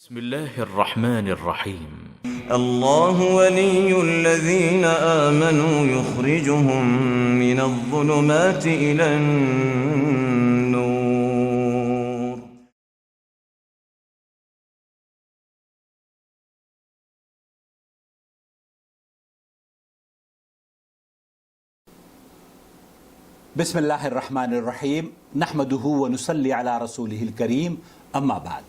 بسم الله الرحمن الرحيم الله ولي الذين آمنوا يخرجهم من الظلمات إلى النور بسم اللہ الرحمن الرحیم نحمدہ ونصلی علی رسولہ الکریم اما بعد.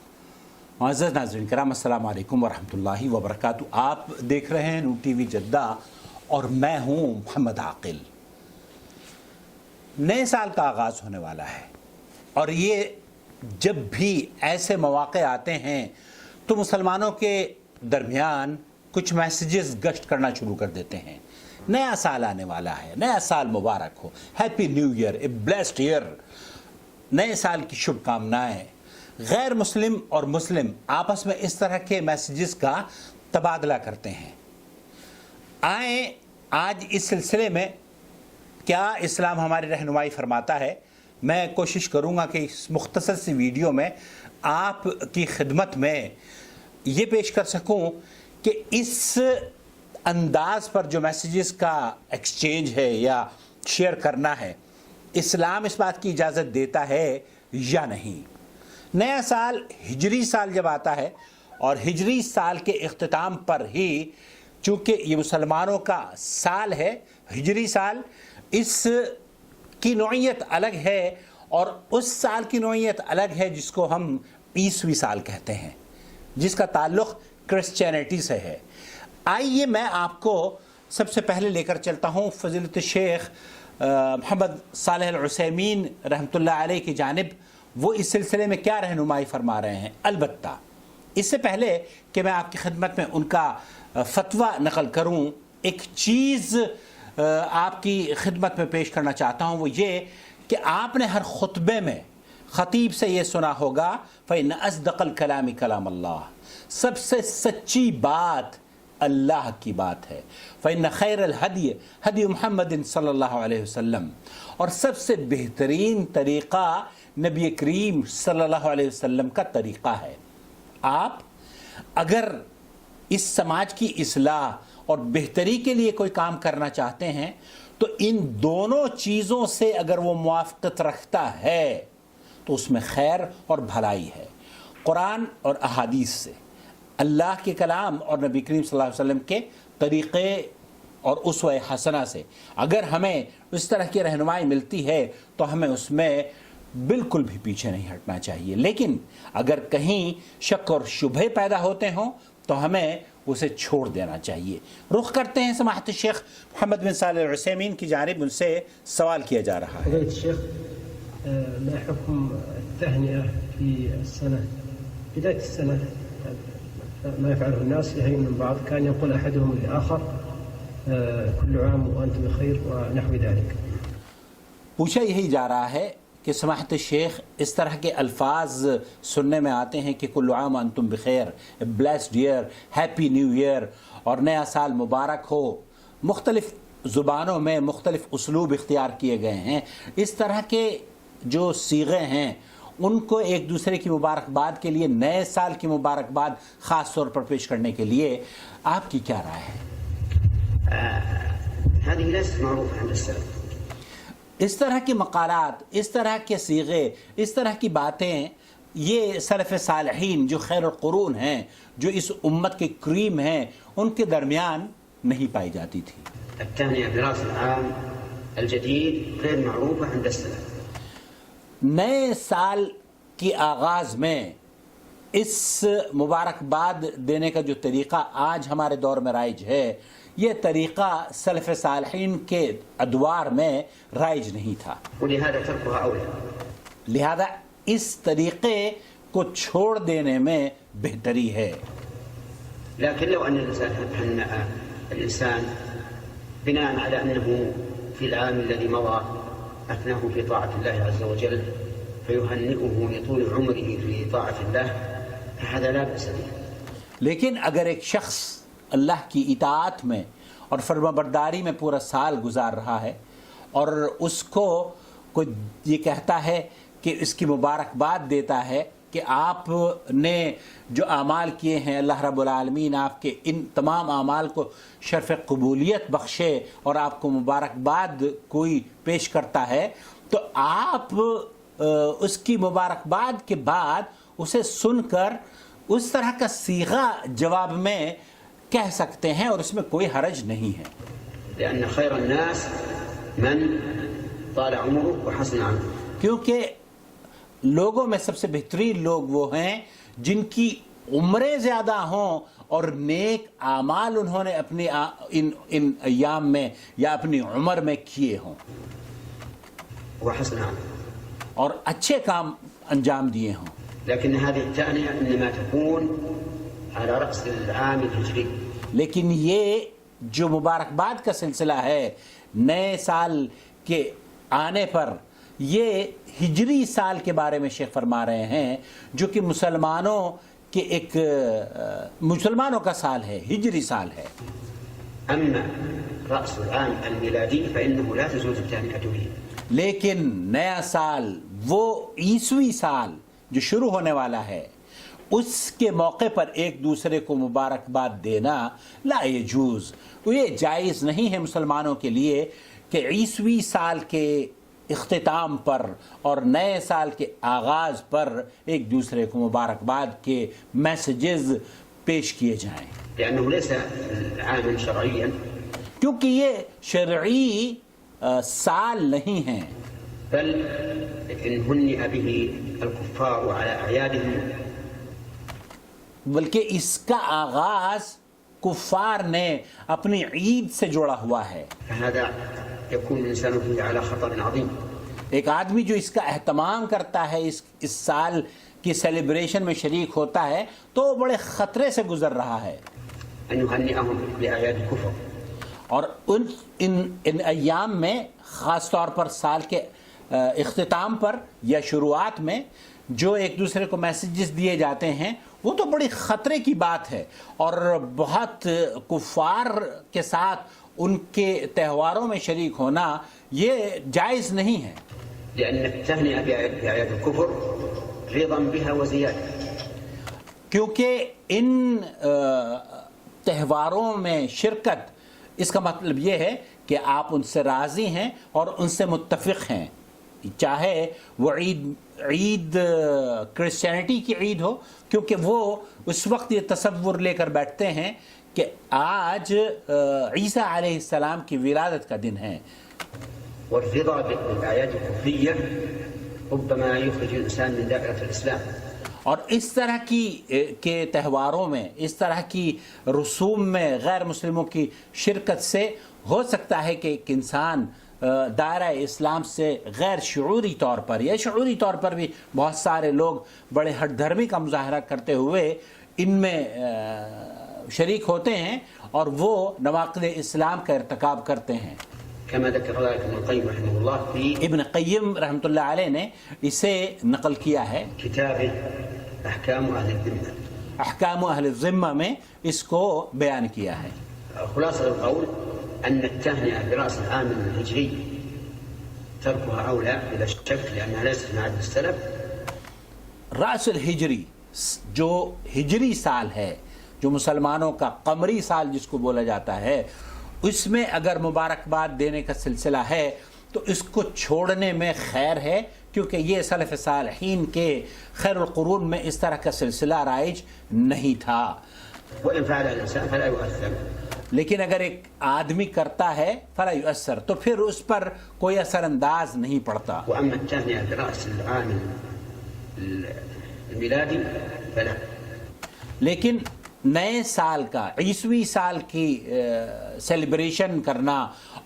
معزز ناظرین کرام، السلام علیکم ورحمۃ اللہ وبرکاتہ. آپ دیکھ رہے ہیں نور ٹی وی جدہ اور میں ہوں محمد عاقل. نئے سال کا آغاز ہونے والا ہے اور یہ جب بھی ایسے مواقع آتے ہیں تو مسلمانوں کے درمیان کچھ میسیجز گشت کرنا شروع کر دیتے ہیں. نیا سال آنے والا ہے، نیا سال مبارک ہو، ہیپی نیو ایئر، اے بلیسڈ ایئر. نئے سال کی شبھ کامنائیں. غیر مسلم اور مسلم آپس میں اس طرح کے میسیجز کا تبادلہ کرتے ہیں. آئیں آج اس سلسلے میں کیا اسلام ہماری رہنمائی فرماتا ہے، میں کوشش کروں گا کہ اس مختصر سی ویڈیو میں آپ کی خدمت میں یہ پیش کر سکوں کہ اس انداز پر جو میسیجز کا ایکسچینج ہے یا شیئر کرنا ہے، اسلام اس بات کی اجازت دیتا ہے یا نہیں. نیا سال ہجری سال جب آتا ہے اور ہجری سال کے اختتام پر ہی چونکہ یہ مسلمانوں کا سال ہے، ہجری سال، اس کی نوعیت الگ ہے اور اس سال کی نوعیت الگ ہے جس کو ہم عیسوی سال کہتے ہیں، جس کا تعلق کرسچینٹی سے ہے. آئیے میں آپ کو سب سے پہلے لے کر چلتا ہوں فضیلت شیخ محمد صالح العثیمین رحمۃ اللہ علیہ کی جانب. وہ اس سلسلے میں کیا رہنمائی فرما رہے ہیں. البتہ اس سے پہلے کہ میں آپ کی خدمت میں ان کا فتویٰ نقل کروں، ایک چیز آپ کی خدمت میں پیش کرنا چاہتا ہوں، وہ یہ کہ آپ نے ہر خطبے میں خطیب سے یہ سنا ہوگا فَإِنَّ أَصْدَقَ الْكَلَامِ كَلَامَ اللَّهِ، سب سے سچی بات اللہ کی بات ہے. فَإِنَّ خَيْرَ الْهَدْيِ هَدْيُ مُحَمَّدٍ صلی اللہ علیہ وسلم، اور سب سے بہترین طریقہ نبی کریم صلی اللہ علیہ وسلم کا طریقہ ہے. آپ اگر اس سماج کی اصلاح اور بہتری کے لیے کوئی کام کرنا چاہتے ہیں تو ان دونوں چیزوں سے اگر وہ موافقت رکھتا ہے تو اس میں خیر اور بھلائی ہے. قرآن اور احادیث سے، اللہ کے کلام اور نبی کریم صلی اللہ علیہ وسلم کے طریقے اور اسوہ حسنہ سے اگر ہمیں اس طرح کی رہنمائی ملتی ہے تو ہمیں اس میں بالکل بھی پیچھے نہیں ہٹنا چاہیے. لیکن اگر کہیں شک اور شبہے پیدا ہوتے ہوں تو ہمیں اسے چھوڑ دینا چاہیے. رخ کرتے ہیں سماحت الشیخ محمد بن صالح العثیمین کی جانب. ان سے سوال کیا جا رہا ہے. الشيخ ما حكم التهنئة في السنة بداية السنة؟ ما يفعله الناس يهين من بعض، كان يقول أحدهم للآخر كل عام وأنتم بخير ونحو ذلك. پوچھا یہی جا رہا ہے کہ سماحت الشیخ اس طرح کے الفاظ سننے میں آتے ہیں کہ کل عام انتم بخیر، blessed year, happy new year, اور نیا سال مبارک ہو. مختلف زبانوں میں مختلف اسلوب اختیار کیے گئے ہیں. اس طرح کے جو صیغے ہیں ان کو ایک دوسرے کی مبارکباد کے لیے، نئے سال کی مبارکباد خاص طور پر پیش کرنے کے لیے آپ کی کیا رائے ہے؟ هذه ليست معروفة عند السلف. اس طرح کے مقالات، اس طرح کے صیغے، اس طرح کی باتیں یہ سلف صالحین جو خیر القرون ہیں، جو اس امت کے کریم ہیں، ان کے درمیان نہیں پائی جاتی تھی. التهنئة براس العام الجديد غير معروفة عند السلف. نئے سال کی آغاز میں اس مبارکباد دینے کا جو طریقہ آج ہمارے دور میں رائج ہے، یہ طریقہ سلف صالحین کے ادوار میں رائج نہیں تھا. ولهذا تركها أولى. لہذا اس طریقے کو چھوڑ دینے میں بہتری ہے. لكن لو أن الإنسان هنأ الإنسان بناء على أنه في العام الذي مضى أثناه في طاعة الله عز وجل فيهنئه لطول عمره في طاعة الله فهذا لا بأس به. لیکن اگر ایک شخص اللہ کی اطاعت میں اور فرمانبرداری میں پورا سال گزار رہا ہے اور اس کو کوئی یہ کہتا ہے کہ اس کی مبارکباد دیتا ہے کہ کہ آپ نے جو اعمال کیے ہیں اللہ رب العالمین آپ کے ان تمام اعمال کو شرف قبولیت بخشے اور آپ کو مبارکباد کوئی پیش کرتا ہے تو آپ اس کی مبارکباد کے بعد اسے سن کر اس طرح کا صیغہ جواب میں کہہ سکتے ہیں اور اس میں کوئی حرج نہیں ہے. لأن خير الناس من طال عمره وحسن عمله. کیونکہ لوگوں میں سب سے بہترین لوگ وہ ہیں جن کی عمریں زیادہ ہوں اور نیک اعمال انہوں نے اپنی ان ایام میں یا اپنی عمر میں کیے ہوں وحسن عمله. اور اچھے کام انجام دیے ہوں. لكن هذه التهنئة إنما تكون على رأس العام الهجري. لیکن یہ جو مبارکباد کا سلسلہ ہے نئے سال کے آنے پر یہ ہجری سال کے بارے میں شیخ فرما رہے ہیں جو کہ مسلمانوں کا سال ہے، ہجری سال ہے. أما رأس العام الميلادي فإنه لا تجوز التهنئة به. لیکن نیا سال وہ عیسوی سال جو شروع ہونے والا ہے اس کے موقع پر ایک دوسرے کو مبارکباد دینا لا یجوز، یہ جائز نہیں ہے مسلمانوں کے لیے کہ عیسوی سال کے اختتام پر اور نئے سال کے آغاز پر ایک دوسرے کو مبارکباد کے میسیجز پیش کیے جائیں. لأنه ليس عاما شرعيا. کیونکہ یہ شرعی سال نہیں ہیں. بل إن هنئ به الكفار على أعيادهم. بلکہ اس کا آغاز کفار نے اپنی عید سے جوڑا ہوا ہے. فهذا يكون الإنسان فيه على خطر عظيم. ایک آدمی جو اس کا اہتمام کرتا ہے اس سال کی سیلیبریشن میں شریک ہوتا ہے تو وہ بڑے خطرے سے گزر رہا ہے. أن يهنئهم بأعياد الكفر. اور ان ایام میں خاص طور پر سال کے اختتام پر یا شروعات میں جو ایک دوسرے کو میسیجز دیے جاتے ہیں وہ تو بڑی خطرے کی بات ہے اور بہت کفار کے ساتھ ان کے تہواروں میں شریک ہونا یہ جائز نہیں ہے. لأن التهنئة بأعياد الكفر رضا بها وزيادة. کیونکہ ان تہواروں میں شرکت اس کا مطلب یہ ہے کہ آپ ان سے راضی ہیں اور ان سے متفق ہیں، چاہے وہ عید کرسچینٹی کی عید ہو، کیونکہ وہ اس وقت یہ تصور لے کر بیٹھتے ہیں کہ آج عیسیٰ علیہ السلام کی ولادت کا دن ہے. والرضا بالآيات الكفرية ربما يخرج الإنسان من دائرة الإسلام. اور اس طرح کے تہواروں میں اس طرح کی رسوم میں غیر مسلموں کی شرکت سے ہو سکتا ہے کہ ایک انسان دائرہ اسلام سے غیر شعوری طور پر یا شعوری طور پر بھی بہت سارے لوگ بڑے ہٹ دھرمی کا مظاہرہ کرتے ہوئے ان میں شریک ہوتے ہیں اور وہ نواقض اسلام کا ارتکاب کرتے ہیں. كما ذكر ذلك ابن القيم رحمه الله في ابن قیم رحمۃ اللہ علیہ نے اسے نقل کیا ہے كتابه أحكام أهل الذمة. احکام اہل الذمہ میں اس کو بیان کیا ہے. خلاصة القول أن التهنئة برأس العام الهجري تركها أولى بلا شك لأنها ليست من عادة السلف. رأس الہجری جو ہجری سال ہے، جو مسلمانوں کا قمری سال جس کو بولا جاتا ہے، اس میں اگر مبارکباد دینے کا سلسلہ ہے تو اس کو چھوڑنے میں خیر ہے، کیونکہ یہ سلف صالحین کے خیر القرون میں اس طرح کا سلسلہ رائج نہیں تھا. وإن فعل الإنسان فلا يؤثر. لیکن اگر ایک آدمی کرتا ہے فلا یؤثر تو پھر اس پر کوئی اثر انداز نہیں پڑتا. وأما التهنئة برأس العام الميلادي فلا. لیکن نئے سال کا عیسوی سال کی سیلیبریشن کرنا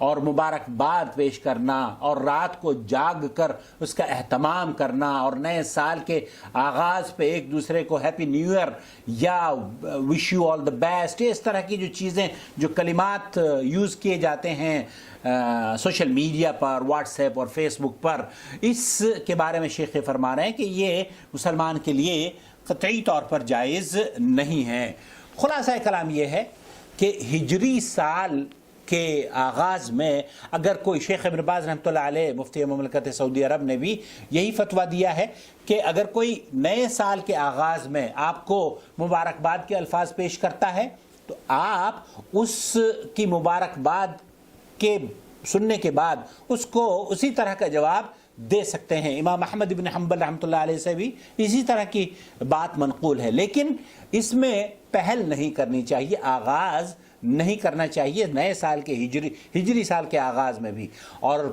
اور مبارکباد پیش کرنا اور رات کو جاگ کر اس کا اہتمام کرنا اور نئے سال کے آغاز پہ ایک دوسرے کو ہیپی نیو ایئر یا wish you all the best, اس طرح کی جو چیزیں جو کلمات یوز کیے جاتے ہیں سوشل میڈیا پر، واٹس ایپ اور فیس بک پر، اس کے بارے میں شیخ فرما رہے ہیں کہ یہ مسلمان کے لیے قطعی طور پر جائز نہیں ہے. خلاصہ کلام یہ ہے کہ ہجری سال کے آغاز میں اگر کوئی شیخ ابن باز رحمۃ اللہ علیہ مفتی مملکت سعودی عرب نے بھی یہی فتویٰ دیا ہے کہ اگر کوئی نئے سال کے آغاز میں آپ کو مبارکباد کے الفاظ پیش کرتا ہے تو آپ اس کی مبارکباد کے سننے کے بعد اس کو اسی طرح کا جواب دے سکتے ہیں. امام احمد بن حنبل رحمۃ اللہ علیہ سے بھی اسی طرح کی بات منقول ہے، لیکن اس میں پہل نہیں کرنی چاہیے، آغاز نہیں کرنا چاہیے نئے سال کے ہجری سال کے آغاز میں بھی. اور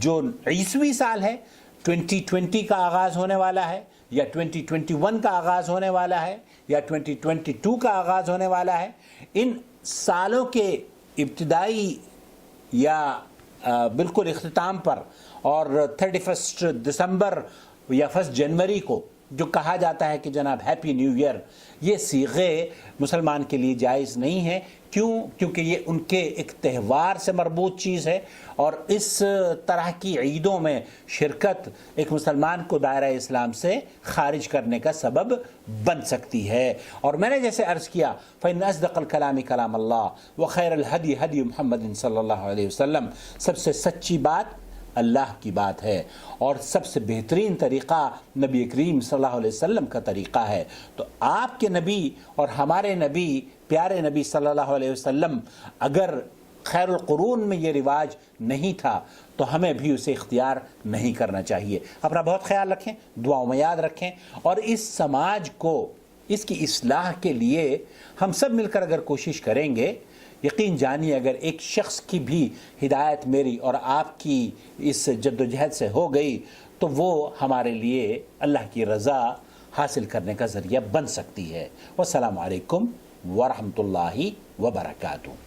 جو عیسوی سال ہے 2020 کا آغاز ہونے والا ہے یا 2021 کا آغاز ہونے والا ہے یا 2022 کا آغاز ہونے والا ہے، ان سالوں کے ابتدائی یا بالکل اختتام پر اور 31 دسمبر یا 1 جنوری کو جو کہا جاتا ہے کہ جناب ہیپی نیو ایئر، یہ صیغے مسلمان کے لیے جائز نہیں ہے. کیونکہ یہ ان کے ایک تہوار سے مربوط چیز ہے، اور اس طرح کی عیدوں میں شرکت ایک مسلمان کو دائرہ اسلام سے خارج کرنے کا سبب بن سکتی ہے. اور میں نے جیسے عرض کیا فإن أصدق الكلام كلام اللہ وخیر الہدی ہدی محمد صلی اللہ علیہ وسلم، سب سے سچی بات اللہ کی بات ہے اور سب سے بہترین طریقہ نبی کریم صلی اللہ علیہ وسلم کا طریقہ ہے. تو آپ کے نبی اور ہمارے نبی پیارے نبی صلی اللہ علیہ وسلم اگر خیر القرون میں یہ رواج نہیں تھا تو ہمیں بھی اسے اختیار نہیں کرنا چاہیے. اپنا بہت خیال رکھیں، دعاؤں میں یاد رکھیں، اور اس سماج کو اس کی اصلاح کے لیے ہم سب مل کر اگر کوشش کریں گے، یقین جانیے اگر ایک شخص کی بھی ہدایت میری اور آپ کی اس جدوجہد سے ہو گئی تو وہ ہمارے لیے اللہ کی رضا حاصل کرنے کا ذریعہ بن سکتی ہے. والسلام علیکم ورحمۃ اللہ وبرکاتہ.